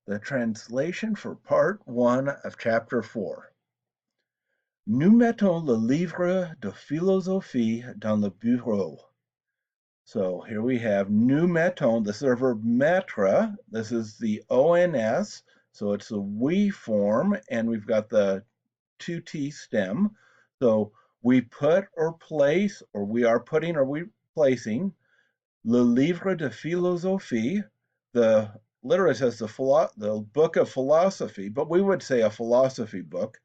The translation for part 1 of chapter 4. Nous mettons le livre de philosophie dans le bureau. So here we have nous mettons. This is our verb mettre. This is the ONS. So it's a we form, and we've got the 2T stem. So we put or place, or we are putting or we placing le livre de philosophie, literally says the book of philosophy, but we would say a philosophy book,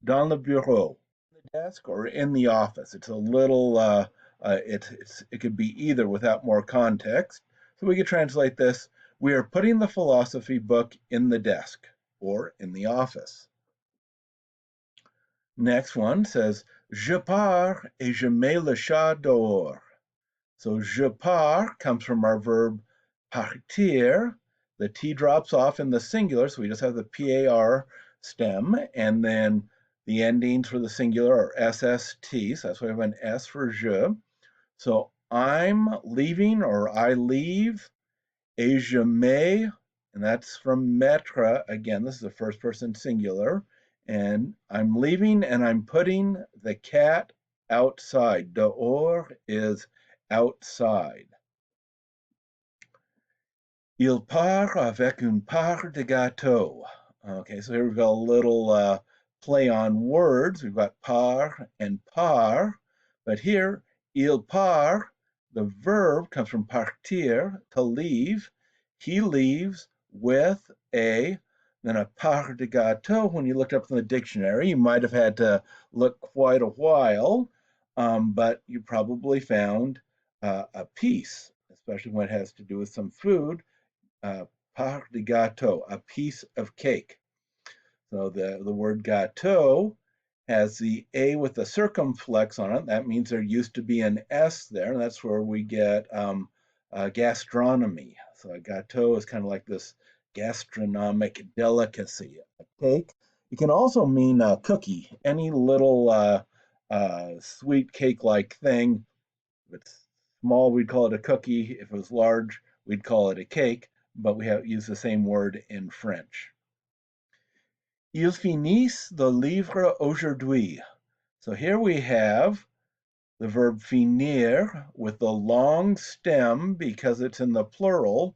dans le bureau, the desk or in the office. It's a little, it could be either without more context. So we could translate this, we are putting the philosophy book in the desk or in the office. Next one says, je pars et je mets le chat dehors. So je pars comes from our verb partir. The T drops off in the singular, so we just have the PAR stem, and then the endings for the singular are SST, so that's why we have an S for je. So I'm leaving, or I leave, et je mets, and that's from mettre. Again, this is the first person singular, and I'm leaving and I'm putting the cat outside. Dehors is outside. Il part avec une part de gâteau. Okay, so here we've got a little play on words. We've got part and par, but here, il part, the verb comes from partir, to leave. He leaves with then a part de gâteau. When you looked up in the dictionary, you might have had to look quite a while, but you probably found a piece, especially when it has to do with some food, part de gâteau, a piece of cake. So the word gâteau has the A with the circumflex on it. That means there used to be an S there, and that's where we get gastronomy. So a gâteau is kind of like this gastronomic delicacy, a cake. It can also mean a cookie, any little sweet cake-like thing. If it's small, we'd call it a cookie. If it was large, we'd call it a cake, but we use the same word in French. Ils finissent le livre aujourd'hui. So here we have the verb finir with the long stem because it's in the plural.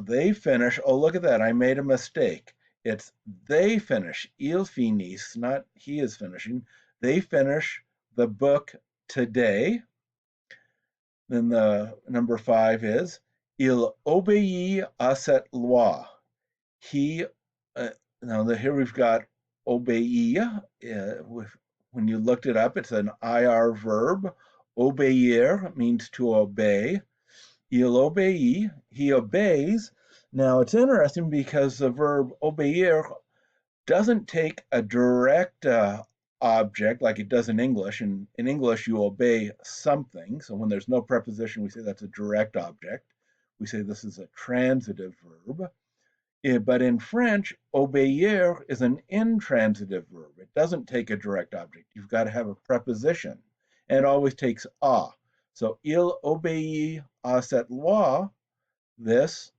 They finish. Oh, look at that. I made a mistake. It's they finish. Ils finissent, not he is finishing. They finish the book today. Then the number 5 is il obéit à cette loi. He, now here we've got obéir. When you looked it up, it's an IR verb. Obéir means to obey. Il obéit, he obeys. Now it's interesting because the verb obéir doesn't take a direct object like it does in English. And in English, you obey something. So when there's no preposition, we say that's a direct object. We say this is a transitive verb. But in French, obéir is an intransitive verb. It doesn't take a direct object. You've got to have a preposition. And it always takes a. So, il obéit à cette loi. This,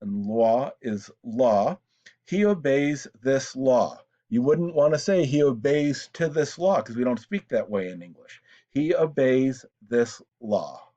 and loi is law. He obeys this law. You wouldn't want to say he obeys to this law because we don't speak that way in English. He obeys this law.